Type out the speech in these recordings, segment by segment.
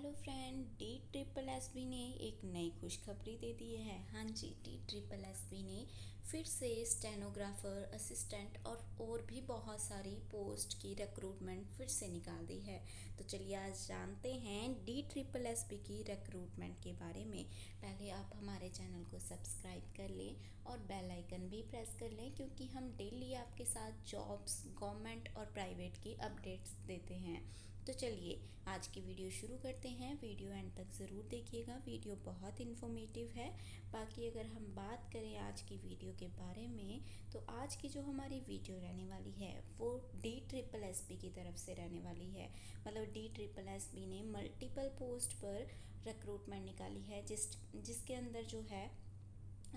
Hello friend, DSSB ने एक नई खुशखबरी दे दी है। हाँ जी, DSSB ने फिर से स्टेनोग्राफर, असिस्टेंट और भी बहुत सारी पोस्ट की रिक्रूटमेंट फिर से निकाल दी है। तो चलिए आज जानते हैं DSSB की रिक्रूटमेंट के बारे में। पहले आप हमारे चैनल को सब्सक्राइब कर लें और बेल आइकन भी प्रेस कर लें, क्योंकि हम डेली आपके साथ जॉब्स, गवर्नमेंट और प्राइवेट की अपडेट्स देते हैं। तो चलिए आज की वीडियो शुरू करते हैं। वीडियो एंड तक ज़रूर देखिएगा, वीडियो बहुत इन्फॉर्मेटिव है। बाकी अगर हम बात करें आज की वीडियो के बारे में, तो आज की जो हमारी वीडियो रहने वाली है वो DSSB की तरफ से रहने वाली है। मतलब DSSB ने मल्टीपल पोस्ट पर रिक्रूटमेंट निकाली है, जिसके अंदर जो है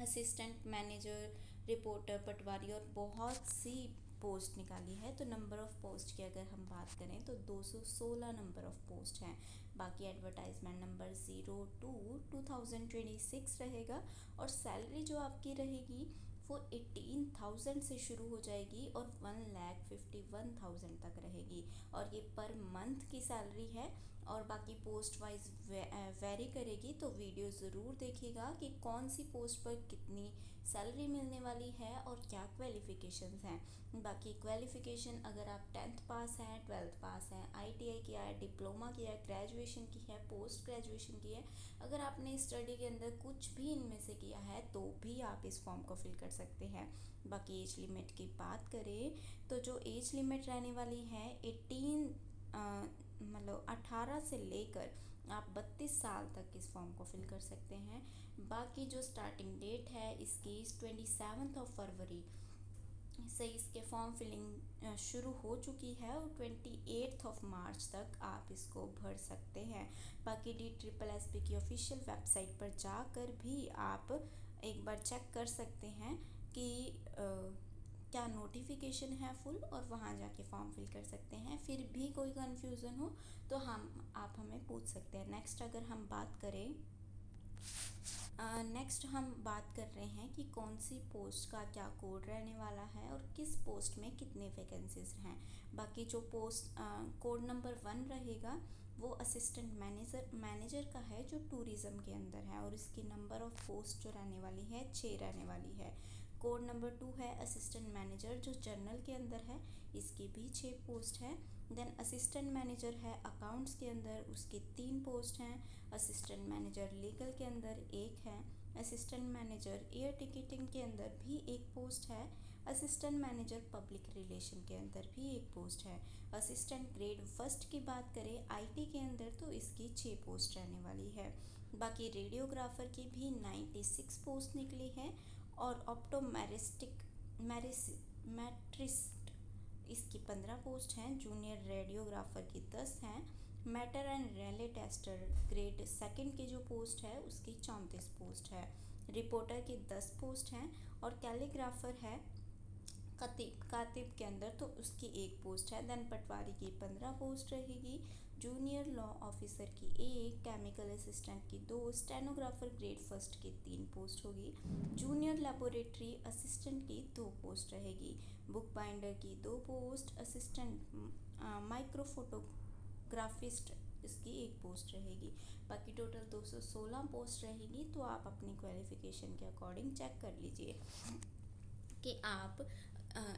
असिस्टेंट मैनेजर, रिपोर्टर, पटवारी और बहुत सी पोस्ट निकाली है। तो नंबर ऑफ़ पोस्ट की अगर हम बात करें तो 216 नंबर ऑफ़ पोस्ट हैं। बाकी एडवर्टाइजमेंट नंबर 02/2026 रहेगा और सैलरी जो आपकी रहेगी वो 18,000 से शुरू हो जाएगी और 1,51,000 तक रहेगी। और ये पर मंथ की सैलरी है और बाकी पोस्ट वाइज वेरी करेगी। तो वीडियो ज़रूर देखिएगा कि कौन सी पोस्ट पर कितनी सैलरी मिलने वाली है और क्या क्वालिफ़िकेशंस हैं। बाकी क्वालिफ़िकेशन अगर आप 10th पास हैं, 12th पास हैं, ITI किया है, डिप्लोमा किया है, ग्रेजुएशन की है, पोस्ट ग्रेजुएशन की है, अगर आपने स्टडी के अंदर कुछ भी इनमें से किया है तो भी आप इस फॉर्म को फिल कर सकते हैं। बाकी एज लिमिट की बात करें तो जो एज लिमिट रहने वाली है 18 से लेकर आप 32 साल तक इस फॉर्म को फिल कर सकते हैं। बाकी जो स्टार्टिंग डेट है इसकी 27 फरवरी से इसके फॉर्म फिलिंग शुरू हो चुकी है और 28 मार्च तक आप इसको भर सकते हैं। बाकी DSSB की ऑफिशियल वेबसाइट पर जाकर भी आप एक बार चेक कर सकते हैं कि क्या नोटिफिकेशन है फुल, और वहाँ जाके फॉर्म फिल कर सकते हैं। फिर भी कोई कन्फ्यूज़न हो तो आप हमें पूछ सकते हैं। नेक्स्ट अगर हम बात करें हम बात कर रहे हैं कि कौन सी पोस्ट का क्या कोड रहने वाला है और किस पोस्ट में कितने वैकेंसीज हैं। बाकी जो पोस्ट कोड नंबर 1 रहेगा वो असिस्टेंट मैनेजर का है, जो टूरिज़्म के अंदर है, और इसकी नंबर ऑफ़ पोस्ट जो रहने वाली है 6 रहने वाली है। कोड नंबर 2 है असिस्टेंट मैनेजर, जो जनरल के अंदर है, इसकी भी 6 पोस्ट है। देन असिस्टेंट मैनेजर है अकाउंट्स के अंदर, उसकी 3 पोस्ट हैं। असिस्टेंट मैनेजर लीगल के अंदर 1 है। असिस्टेंट मैनेजर एयर टिकटिंग के अंदर भी 1 पोस्ट है। असिस्टेंट मैनेजर पब्लिक रिलेशन के अंदर भी 1 पोस्ट है। असिस्टेंट ग्रेड 1 की बात करें IT के अंदर तो इसकी 6 पोस्ट रहने वाली है। बाकी रेडियोग्राफर की भी 96 पोस्ट निकली है और मैट्रिस्ट इसकी 15 पोस्ट हैं। जूनियर रेडियोग्राफर की 10 हैं। Matter and Rayleigh tester grade 2 की जो पोस्ट है उसकी 34 पोस्ट है। रिपोर्टर की 10 पोस्ट हैं और कैलीग्राफर है कातिब के अंदर तो उसकी 1 पोस्ट है। देन पटवारी की 15 पोस्ट रहेगी। जूनियर लॉ ऑफिसर की 1, केमिकल असिस्टेंट की 2, स्टेनोग्राफर ग्रेड 1 की 3 पोस्ट होगी। जूनियर लेबोरेटरी असिस्टेंट की 2 पोस्ट रहेगी। बुक बाइंडर की 2 पोस्ट, असिस्टेंट माइक्रोफोटोग्राफिस्ट इसकी 1 पोस्ट रहेगी। बाकी टोटल 216 पोस्ट रहेगी। तो आप अपनी क्वालिफ़िकेशन के अकॉर्डिंग चेक कर लीजिए कि आप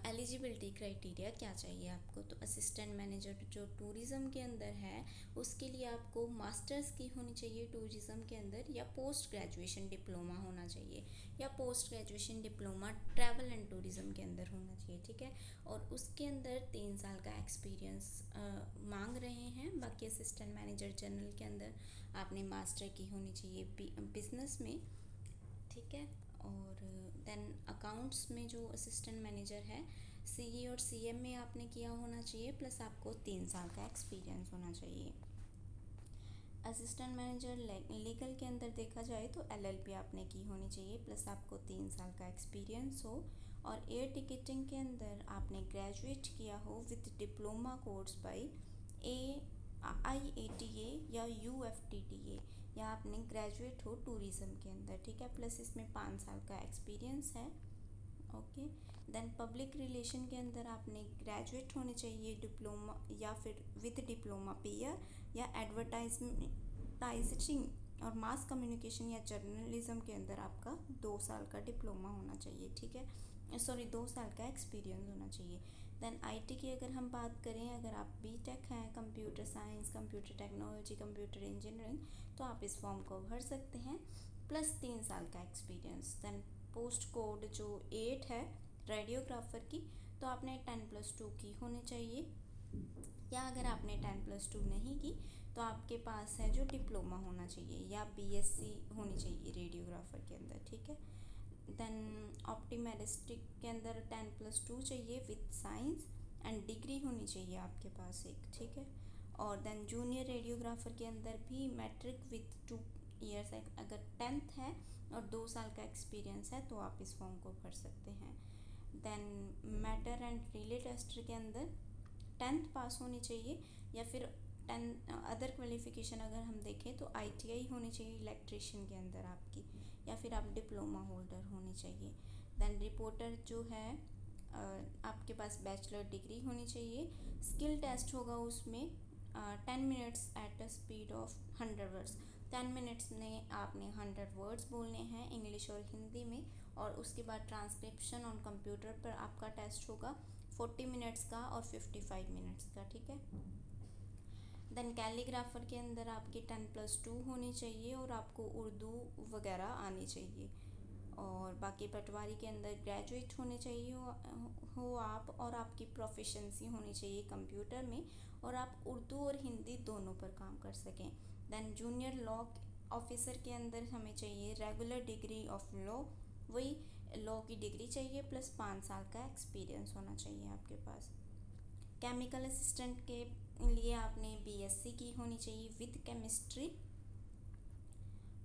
एलिजिबिलिटी क्राइटेरिया क्या चाहिए आपको। तो असिस्टेंट मैनेजर जो टूरिज़्म के अंदर है उसके लिए आपको मास्टर्स की होनी चाहिए टूरिज़्म के अंदर, या पोस्ट ग्रेजुएशन डिप्लोमा होना चाहिए, या post graduation diploma travel and tourism के अंदर होना चाहिए। ठीक है, और उसके अंदर 3 साल का एक्सपीरियंस मांग रहे हैं। बाकी असिस्टेंट मैनेजर जनरल के अंदर आपने मास्टर की होनी चाहिए बिजनेस में। ठीक है, और देन अकाउंट्स में जो असिस्टेंट मैनेजर है CE और CM में आपने किया होना चाहिए, प्लस आपको 3 साल का एक्सपीरियंस होना चाहिए। असिस्टेंट मैनेजर लीगल के अंदर देखा जाए तो LLB आपने की होनी चाहिए, प्लस आपको 3 साल का एक्सपीरियंस हो। और एयर टिकटिंग के अंदर आपने ग्रेजुएट किया हो with diploma course by IATA या UFTTA, या आपने ग्रेजुएट हो टूरिज़्म के अंदर। ठीक है, प्लस इसमें 5 साल का एक्सपीरियंस है। ओके, देन पब्लिक रिलेशन के अंदर आपने ग्रेजुएट होने चाहिए डिप्लोमा या फिर विद डिप्लोमा PR या टाइचिंग और मास कम्युनिकेशन या जर्नलिज्म के अंदर आपका 2 साल का डिप्लोमा होना चाहिए, ठीक है, सॉरी 2 साल का एक्सपीरियंस होना चाहिए। देन आईटी की अगर हम बात करें, अगर आप बीटेक हैं, computer science, computer technology, computer engineering, तो आप इस फॉर्म को भर सकते हैं, प्लस 3 साल का एक्सपीरियंस। देन पोस्ट कोड जो 8 है रेडियोग्राफर की, तो आपने 10+2 की होनी चाहिए, या अगर आपने 10+2 नहीं की तो आपके पास है जो डिप्लोमा होना चाहिए या बीएससी होनी चाहिए रेडियोग्राफर के अंदर, ठीक है। देन ऑप्टिमेरिस्टिक के अंदर 10+2 चाहिए विथ साइंस एंड डिग्री होनी चाहिए आपके पास एक, ठीक है। और देन जूनियर रेडियोग्राफर के अंदर भी मैट्रिक विथ 2 ईयर्स, अगर 10th है और 2 साल का एक्सपीरियंस है तो आप इस फॉर्म को भर सकते हैं। Then matter and relay tester के अंदर 10th पास होनी चाहिए, या फिर 10 अदर क्वालिफिकेशन अगर हम देखें तो आईटीआई होनी चाहिए इलेक्ट्रिशियन के अंदर आपकी, या फिर आप डिप्लोमा होल्डर होनी चाहिए। देन रिपोर्टर जो है आपके पास बैचलर डिग्री होनी चाहिए। स्किल टेस्ट होगा उसमें 10 minutes at a speed of 100 words, 10 minutes में आपने 100 वर्ड्स बोलने हैं इंग्लिश और हिंदी में, और उसके बाद ट्रांसक्रिप्शन ऑन कंप्यूटर पर आपका टेस्ट होगा 40 मिनट्स का और 55 मिनट्स का, ठीक है। देन कैलीग्राफर के अंदर आपकी 10+2 होनी चाहिए और आपको उर्दू वगैरह आनी चाहिए। और बाकी पटवारी के अंदर ग्रेजुएट होने चाहिए हो आप, और आपकी प्रोफिशेंसी होनी चाहिए कंप्यूटर में, और आप उर्दू और हिंदी दोनों पर काम कर सकें। देन जूनियर लॉ ऑफिसर के अंदर हमें चाहिए रेगुलर डिग्री ऑफ लॉ, वही लॉ की डिग्री चाहिए, प्लस 5 साल का एक्सपीरियंस होना चाहिए आपके पास। केमिकल असिस्टेंट के लिए आपने बीएससी की होनी चाहिए विद केमिस्ट्री,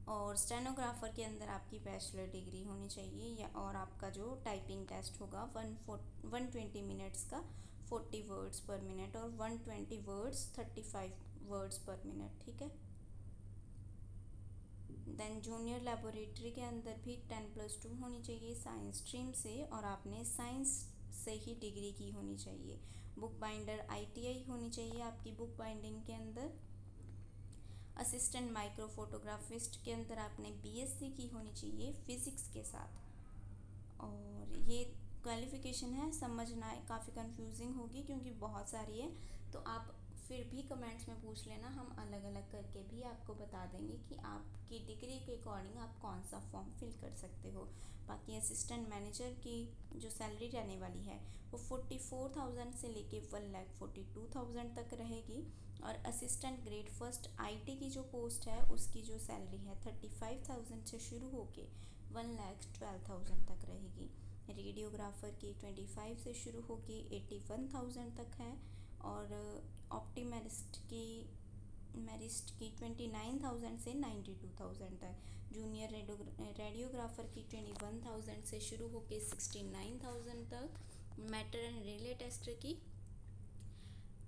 और स्टेनोग्राफर के अंदर आपकी बैचलर डिग्री होनी चाहिए, या और आपका जो टाइपिंग टेस्ट होगा 120 मिनट्स का 40 वर्ड्स पर मिनट, और 120 वर्ड्स 35 वर्ड्स पर मिनट, ठीक है। देन जूनियर लेबोरेटरी के अंदर भी 10+2 होनी चाहिए साइंस स्ट्रीम से, और आपने साइंस से ही डिग्री की होनी चाहिए। बुक बाइंडर आईटीआई होनी चाहिए आपकी बुक बाइंडिंग के अंदर। असिस्टेंट माइक्रो फोटोग्राफिस्ट के अंदर आपने बीएससी की होनी चाहिए फिजिक्स के साथ। और ये क्वालिफिकेशन है, समझना काफ़ी कंफ्यूजिंग होगी क्योंकि बहुत सारी है, तो आप फिर भी कमेंट्स में पूछ लेना, हम अलग अलग करके भी आपको बता देंगे कि आपकी डिग्री के अकॉर्डिंग आप कौन सा फॉर्म फिल कर सकते हो। बाकी असिस्टेंट मैनेजर की जो सैलरी रहने वाली है वो 44,000 से लेके 1,42,000 तक रहेगी, और असिस्टेंट ग्रेड फर्स्ट आईटी की जो पोस्ट है उसकी जो सैलरी है 35,000 से शुरू होके 1,12,000 तक रहेगी। रेडियोग्राफर की 25 से शुरू होके 81,000 तक है, और ऑप्टिमेरिस्ट की 29,000 से 92,000 तक। जूनियर रेडियोग्राफर की 21,000 से शुरू होके 69,000 तक। मैटर एंड रिले टेस्टर की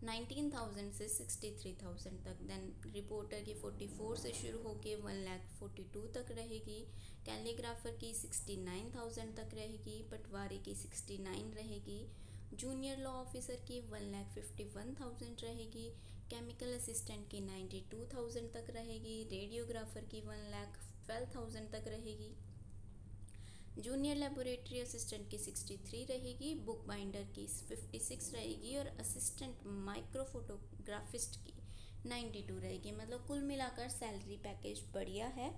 19,000 से 63,000 तक। देन रिपोर्टर की 44 से शुरू होके 1,42,000 तक रहेगी। कैलीग्राफर की 69,000 तक रहेगी। पटवारी की 69 रहेगी। जूनियर लॉ ऑफिसर की 1,51,000 रहेगी। केमिकल असिस्टेंट की 92,000 तक रहेगी। रेडियोग्राफर की 1,12,000 तक रहेगी। जूनियर लेबोरेटरी असिस्टेंट की 63 रहेगी। बुक बाइंडर की 56 रहेगी, और असिस्टेंट माइक्रो फोटोग्राफिस्ट की 92 रहेगी। मतलब कुल मिलाकर सैलरी पैकेज बढ़िया है।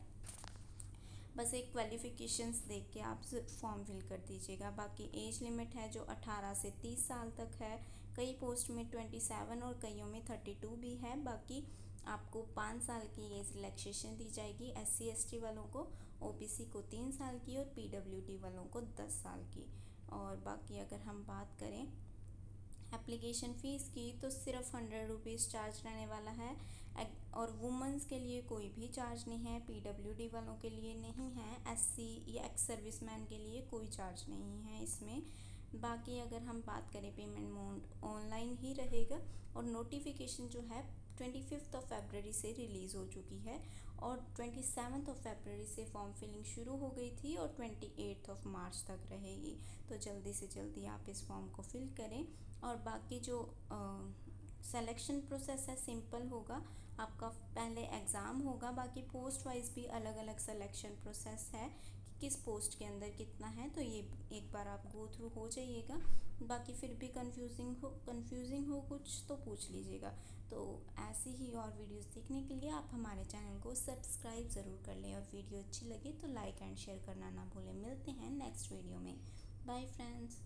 बस एक क्वालिफिकेशंस देख के आप फॉर्म फिल कर दीजिएगा। बाकी एज लिमिट है जो 18 से 30 साल तक है। कई पोस्ट में 27 और कईयों में 32 भी है। बाकी आपको 5 साल की एज रिलैक्सेशन दी जाएगी SC/ST वालों को, OBC को 3 साल की, और PWD वालों को 10 साल की। और बाकी अगर हम बात करें एप्लीकेशन फ़ीस की, तो सिर्फ 100 रुपीज़ चार्ज रहने वाला है, और वुमेंस के लिए कोई भी चार्ज नहीं है, PWD वालों के लिए नहीं है, SC या एक्स सर्विसमैन के लिए कोई चार्ज नहीं है इसमें। बाकी अगर हम बात करें पेमेंट मोड ऑनलाइन ही रहेगा, और नोटिफिकेशन जो है 25 फरवरी से रिलीज़ हो चुकी है, और 27 फरवरी से फॉर्म फिलिंग शुरू हो गई थी, और 28 मार्च तक रहेगी। तो जल्दी से जल्दी आप इस फॉर्म को फिल करें। और बाकी जो सिलेक्शन प्रोसेस है सिंपल होगा। आपका पहले एग्ज़ाम होगा, बाकी पोस्ट वाइज भी अलग अलग सिलेक्शन प्रोसेस है कि किस पोस्ट के अंदर कितना है, तो ये एक बार आप गो थ्रू हो जाइएगा। बाकी फिर भी कंफ्यूजिंग हो कुछ तो पूछ लीजिएगा। तो ऐसी ही और वीडियोस देखने के लिए आप हमारे चैनल को सब्सक्राइब ज़रूर कर लें, और वीडियो अच्छी लगे तो लाइक एंड शेयर करना ना भूलें। मिलते हैं नेक्स्ट वीडियो में। Bye friends.